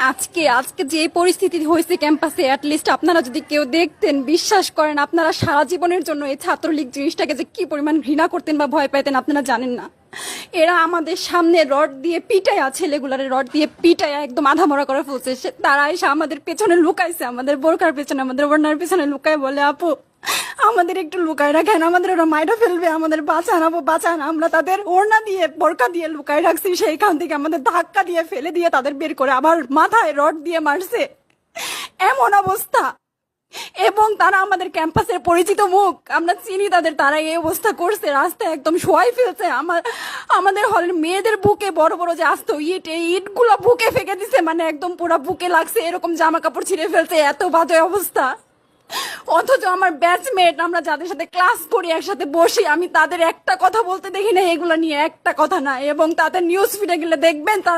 আজকে আজকে যে পরিস্থিতি হয়েছে ক্যাম্পাসে, অ্যাটলিস্ট আপনারা যদি কেউ দেখতেন, বিশ্বাস করেন আপনারা সারা জীবনের জন্য এই ছাত্রলীগ জিনিসটাকে যে কি পরিমাণ ঘৃণা করতেন বা ভয় পাইতেন আপনারা জানেন না। এরা আমাদের সামনে রড দিয়ে পিটায়া, ছেলেগুলারে রড দিয়ে পিটায়া একদম আধা মরা করে ফেলছে। তারা এসে আমাদের পেছনে লুকাইছে, আমাদের বোরকার পেছনে, আমাদের ওড়নার পেছনে লুকায় বলে, আপু আমাদের একটু লুকায় রাখেন, আমাদের ওরা মাইটা ফেলবে, আমাদের বাঁচান আপু বাঁচান। আমরা তাদের ওড়না দিয়ে বোরকা দিয়ে লুকায় রাখছি, সেইখান থেকে আমাদের ধাক্কা দিয়ে ফেলে দিয়ে তাদের বের করে আবার মাথায় রড দিয়ে মারছে। এমন অবস্থা। এবং তারা আমাদের ক্যাম্পাসের পরিচিত মুখ, আমরা চিনি তাদের, তারা এই অবস্থা করছে, রাস্তায় একদম শোয়াই ফেলছে। আমাদের হলের মেয়েদের বুকে বড় বড় যে আসতো ইট, এই ইটগুলো বুকে ফেঁকে দিছে, মানে একদম পুরো বুকে লাগছে, এরকম জামা কাপড় ছিঁড়ে ফেলছে, এত বাজে অবস্থা। অথচ আমার ব্যাচমেট, আমরা যাদের সাথে ক্লাস করি একসাথে বসি, আমি তাদের একটা কথা বলতে দেখি না এগুলো নিয়ে, একটা কথা না। এবং তাদের নিউজ ফিডে গেলে দেখবেন তারা